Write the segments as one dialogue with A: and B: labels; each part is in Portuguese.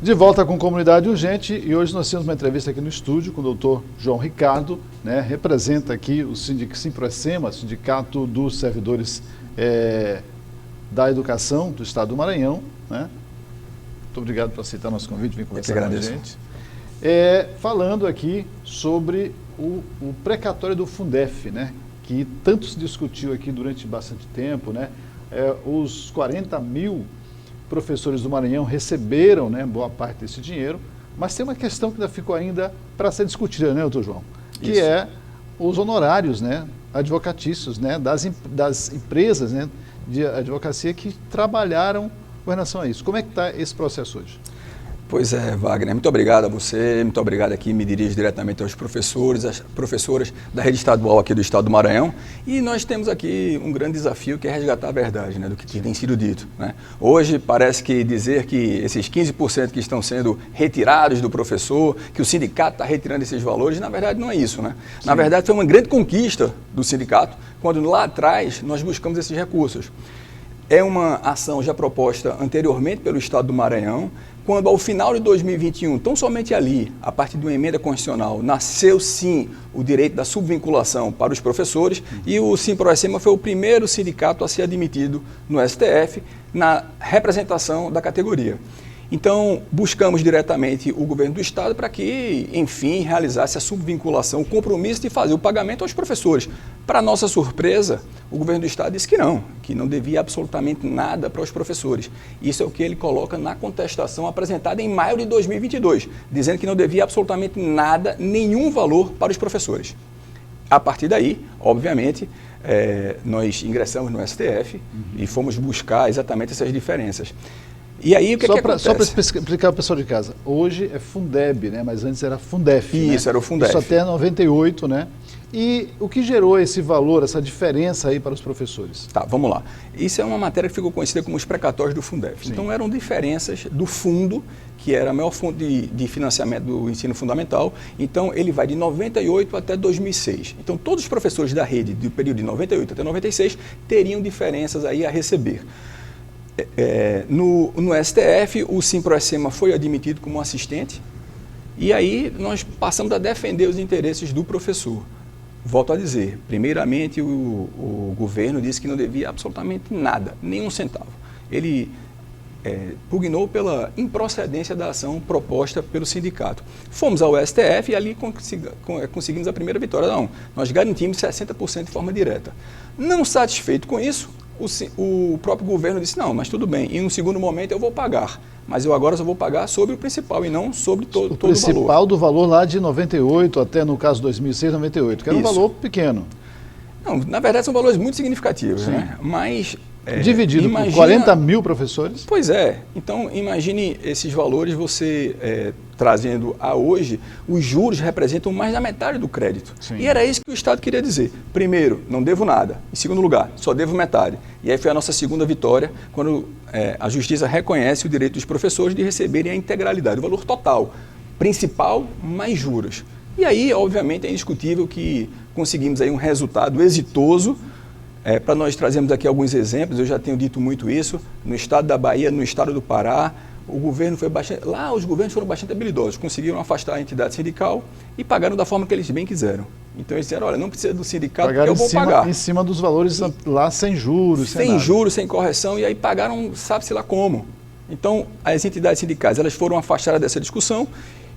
A: De volta com Comunidade Urgente, e hoje nós temos uma entrevista aqui no estúdio com o doutor João Ricardo, né, representa aqui o Simproecema, Sindicato dos Servidores da Educação do Estado do Maranhão. Né? Muito obrigado por aceitar nosso convite, vir conversar com a gente. Falando aqui sobre o precatório do Fundef, né, que tanto se discutiu aqui durante bastante tempo, né, os 40 mil professores do Maranhão receberam, né, boa parte desse dinheiro, mas tem uma questão que ainda ficou para ser discutida, né, doutor João? Que é os honorários, né, advocatícios, né, das empresas, né, de advocacia que trabalharam com relação a isso. Como é que está esse processo hoje?
B: Pois é, Wagner, muito obrigado a você, muito obrigado aqui, me dirijo diretamente aos professores, às professoras da rede estadual aqui do Estado do Maranhão, e nós temos aqui um grande desafio que é resgatar a verdade, né, do que tem sido dito, né? Hoje parece que dizer que esses 15% que estão sendo retirados do professor, que o sindicato está retirando esses valores, na verdade não é isso, né? Sim. Na verdade foi uma grande conquista do sindicato, quando lá atrás nós buscamos esses recursos. É uma ação já proposta anteriormente pelo Estado do Maranhão, quando ao final de 2021, tão somente ali, a partir de uma emenda constitucional, nasceu sim o direito da subvinculação para os professores, e o Simproecema foi o primeiro sindicato a ser admitido no STF na representação da categoria. Então, buscamos diretamente o governo do Estado para que, enfim, realizasse a subvinculação, o compromisso de fazer o pagamento aos professores. Para nossa surpresa, o governo do Estado disse que não devia absolutamente nada para os professores. Isso é o que ele coloca na contestação apresentada em maio de 2022, dizendo que não devia absolutamente nada, nenhum valor para os professores. A partir daí, obviamente, nós ingressamos no STF e fomos buscar exatamente essas diferenças. E aí, o que acontece?
A: Só para explicar ao pessoal de casa, hoje é Fundeb, né? Mas antes era Fundef.
B: Isso, né? Era o Fundef.
A: Isso até 98, né? E o que gerou esse valor, essa diferença aí para os professores?
B: Tá, vamos lá. Isso é uma matéria que ficou conhecida como os precatórios do Fundef. Sim. Então, eram diferenças do fundo, que era a maior fonte de financiamento do ensino fundamental. Então, ele vai de 98 até 2006. Então, todos os professores da rede, do período de 98 até 96, teriam diferenças aí a receber. No STF, o Simproecema foi admitido como assistente, e aí nós passamos a defender os interesses do professor. Volto a dizer, primeiramente o governo disse que não devia absolutamente nada, nenhum centavo. Ele pugnou pela improcedência da ação proposta pelo sindicato. Fomos ao STF e ali conseguimos a primeira vitória. Não, nós garantimos 60% de forma direta. Não satisfeito com isso, o próprio governo disse, não, mas tudo bem, em um segundo momento eu vou pagar, mas eu agora só vou pagar sobre o principal e não sobre todo o valor. O
A: principal do valor lá de 98 até, no caso, 2006, 98, que era um valor pequeno.
B: Não, na verdade são valores muito significativos, né? Mas...
A: dividido por 40 mil professores?
B: Pois é. Então, imagine esses valores você trazendo a hoje, os juros representam mais da metade do crédito. Sim. E era isso que o Estado queria dizer. Primeiro, não devo nada. Em segundo lugar, só devo metade. E aí foi a nossa segunda vitória, quando a Justiça reconhece o direito dos professores de receberem a integralidade, o valor total, principal mais juros. E aí, obviamente, é indiscutível que conseguimos aí um resultado exitoso. Para nós trazermos aqui alguns exemplos, eu já tenho dito muito isso, no estado da Bahia, no estado do Pará, o governo foi bastante, lá os governos foram bastante habilidosos, conseguiram afastar a entidade sindical e pagaram da forma que eles bem quiseram. Então eles disseram, olha, não precisa do sindicato,
A: pagaram
B: porque eu vou pagar.
A: Em cima dos valores lá sem juros,
B: sem juros, sem correção, e aí pagaram, sabe-se lá como. Então as entidades sindicais, elas foram afastadas dessa discussão,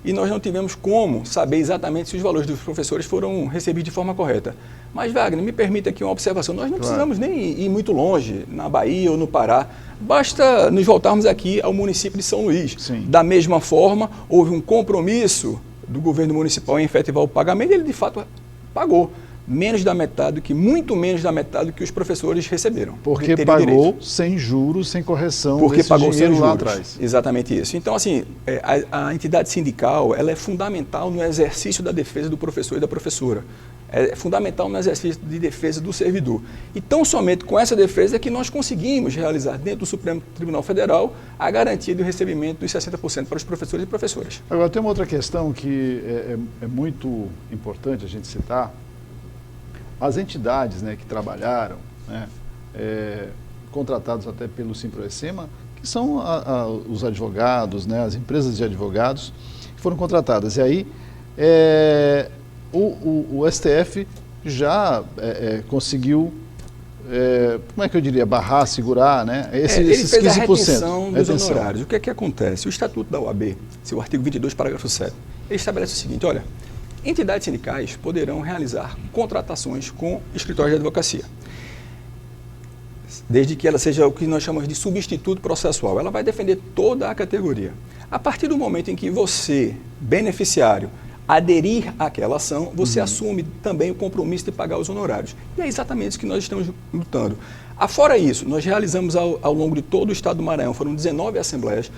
B: e nós não tivemos como saber exatamente se os valores dos professores foram recebidos de forma correta. Mas, Wagner, me permita aqui uma observação. Nós não precisamos nem ir muito longe, na Bahia ou no Pará. Basta nos voltarmos aqui ao município de São Luís.
A: Sim.
B: Da mesma forma, houve um compromisso do governo municipal em efetivar o pagamento e ele, de fato, pagou. Menos da metade, muito menos da metade do que os professores receberam.
A: Porque pagou sem juros, sem correção.
B: Porque pagou sem juros
A: lá atrás.
B: Exatamente isso. Então, assim, a entidade sindical, ela é fundamental no exercício da defesa do professor e da professora. É fundamental no exercício de defesa do servidor. E tão somente com essa defesa é que nós conseguimos realizar dentro do Supremo Tribunal Federal a garantia do recebimento dos 60% para os professores e professoras.
A: Agora, tem uma outra questão que é muito importante a gente citar. As entidades, né, que trabalharam, né, contratados até pelo Simproecema, que são os advogados, né, as empresas de advogados que foram contratadas. E aí o STF já conseguiu, como é que eu diria, barrar, segurar, né, esses 15%.
B: Ele fez a retenção dos honorários. O que é que acontece? O Estatuto da OAB, seu artigo 22, parágrafo 7, ele estabelece o seguinte, olha, entidades sindicais poderão realizar contratações com escritórios de advocacia, desde que ela seja o que nós chamamos de substituto processual. Ela vai defender toda a categoria. A partir do momento em que você, beneficiário, aderir àquela ação, você assume também o compromisso de pagar os honorários. E é exatamente isso que nós estamos lutando. Afora isso, nós realizamos ao longo de todo o estado do Maranhão, foram 19 assembleias,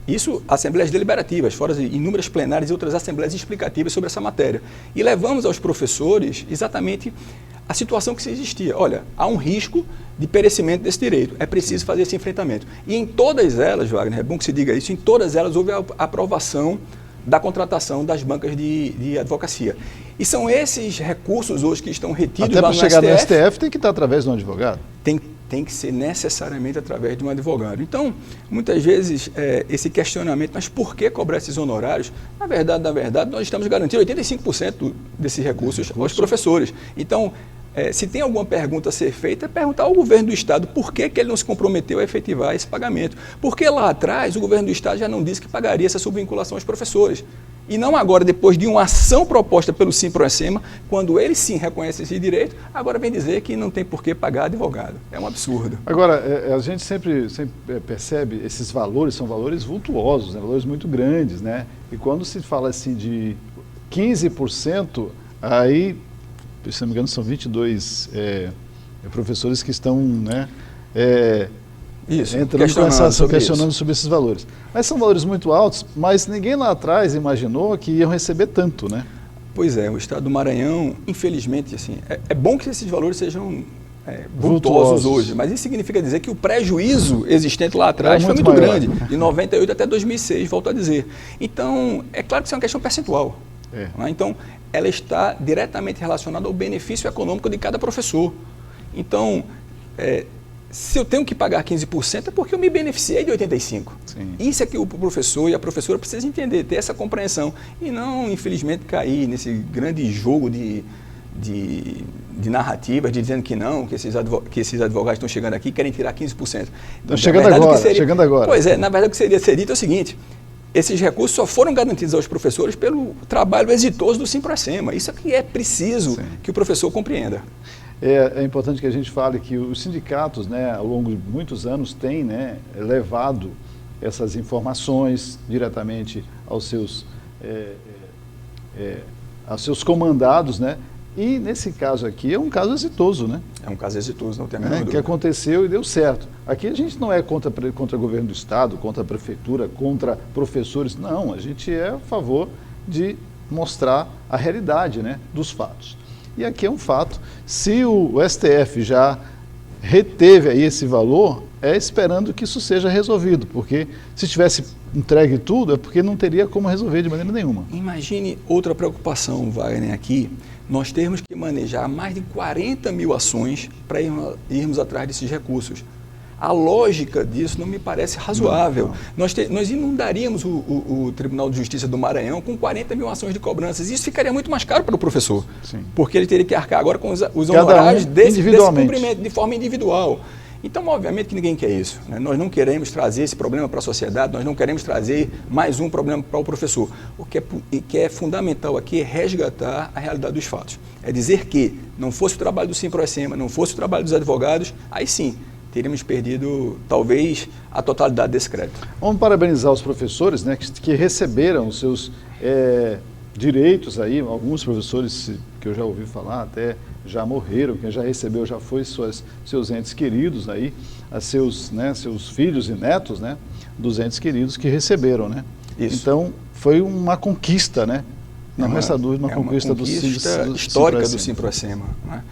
B: isso, assembleias deliberativas, fora inúmeras plenárias e outras assembleias explicativas sobre essa matéria. E levamos aos professores exatamente a situação que se existia. Olha, há um risco de perecimento desse direito, é preciso fazer esse enfrentamento. E em todas elas, Wagner, é bom que se diga isso, em todas elas houve a aprovação da contratação das bancas de advocacia. E são esses recursos hoje que estão retidos lá no STF. Até para chegar no STF tem que estar através de um advogado? Tem que ser necessariamente através de um advogado. Então, muitas vezes, esse questionamento, mas por que cobrar esses honorários? Na verdade, nós estamos garantindo 85% desses recursos aos professores. Então, se tem alguma pergunta a ser feita, é perguntar ao governo do Estado por que ele não se comprometeu a efetivar esse pagamento. Porque lá atrás o governo do Estado já não disse que pagaria essa subvinculação aos professores. E não agora, depois de uma ação proposta pelo Simproecema, quando ele sim reconhece esse direito, agora vem dizer que não tem por que pagar advogado. É um absurdo.
A: Agora, a gente sempre percebe esses valores, são valores vultuosos, né? Valores muito grandes, né? E quando se fala assim de 15%, aí, se não me engano, são 22 professores que estão, né, questionando sobre esses valores. Mas são valores muito altos, mas ninguém lá atrás imaginou que iam receber tanto, né?
B: Pois é, o estado do Maranhão, infelizmente, assim, é bom que esses valores sejam vultuosos hoje, mas isso significa dizer que o prejuízo existente lá atrás foi muito grande, de 98 até 2006, volto a dizer. Então, é claro que isso é uma questão percentual. Né? Então, ela está diretamente relacionada ao benefício econômico de cada professor. Então, se eu tenho que pagar 15% é porque eu me beneficiei de 85%. Sim. Isso é que o professor e a professora precisam entender, ter essa compreensão e não, infelizmente, cair nesse grande jogo de narrativas, dizendo que não, que esses advogados estão chegando aqui e querem tirar 15%.
A: Estão chegando agora.
B: Pois é, na verdade o que seria ser dito é o seguinte: esses recursos só foram garantidos aos professores pelo trabalho exitoso do Simproecema. Isso é que é preciso que o professor compreenda.
A: É importante que a gente fale que os sindicatos, né, ao longo de muitos anos, têm, né, levado essas informações diretamente aos seus comandados, né? E nesse caso aqui é um caso exitoso, né?
B: É um caso exitoso, não tem a menor dúvida.
A: Que aconteceu e deu certo. Aqui a gente não é contra o governo do Estado, contra a prefeitura, contra professores. Não, a gente é a favor de mostrar a realidade, né, dos fatos. E aqui é um fato. Se o STF já reteve aí esse valor, é esperando que isso seja resolvido, porque se tivesse entregue tudo, é porque não teria como resolver de maneira nenhuma.
B: Imagine outra preocupação, Wagner, aqui. Nós temos que manejar mais de 40 mil ações para irmos atrás desses recursos. A lógica disso não me parece razoável. Não. Nós inundaríamos o Tribunal de Justiça do Maranhão com 40 mil ações de cobranças. Isso ficaria muito mais caro para o professor, porque ele teria que arcar agora com os honorários desse cumprimento de forma individual. Então, obviamente que ninguém quer isso, né? Nós não queremos trazer esse problema para a sociedade, nós não queremos trazer mais um problema para o professor. O que é fundamental aqui é resgatar a realidade dos fatos. É dizer que não fosse o trabalho do Simproecema, não fosse o trabalho dos advogados, aí sim, teríamos perdido, talvez, a totalidade desse crédito.
A: Vamos parabenizar os professores, né, que receberam os seus direitos aí, alguns professores que eu já ouvi falar até já morreram, quem já recebeu já foi seus entes queridos aí, seus filhos e netos, né, dos entes queridos que receberam, né? Isso. Então, foi uma conquista, né? Não resta dúvida, uma conquista
B: histórica do Simproecema, né?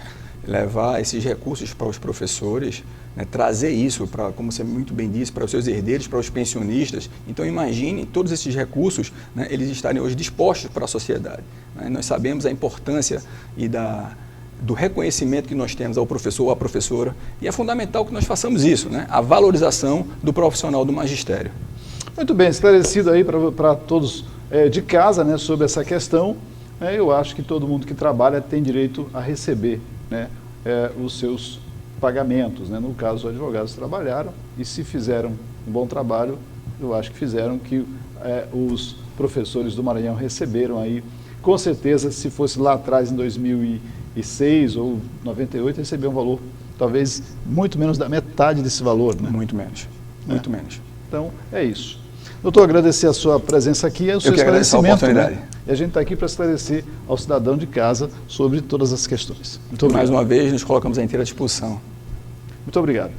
B: Levar esses recursos para os professores, né, trazer isso, como você muito bem disse, para os seus herdeiros, para os pensionistas. Então, imagine todos esses recursos, né, eles estarem hoje dispostos para a sociedade. Né? Nós sabemos a importância e do reconhecimento que nós temos ao professor ou à professora, e é fundamental que nós façamos isso, né? A valorização do profissional do magistério.
A: Muito bem, esclarecido aí para todos de casa, né, sobre essa questão. Eu acho que todo mundo que trabalha tem direito a receber, né, os seus pagamentos, né? No caso, os advogados trabalharam e se fizeram um bom trabalho, eu acho que fizeram que os professores do Maranhão receberam aí, com certeza, se fosse lá atrás em 2006 ou 98, receber um valor talvez muito menos da metade desse valor, né?
B: Muito menos, muito menos.
A: Então, é isso. Doutor, agradecer a sua presença aqui e o seu esclarecimento. Né? E a gente está aqui para esclarecer ao cidadão de casa sobre todas as questões.
B: Muito obrigado. Mais uma vez, nos colocamos à inteira disposição.
A: Muito obrigado.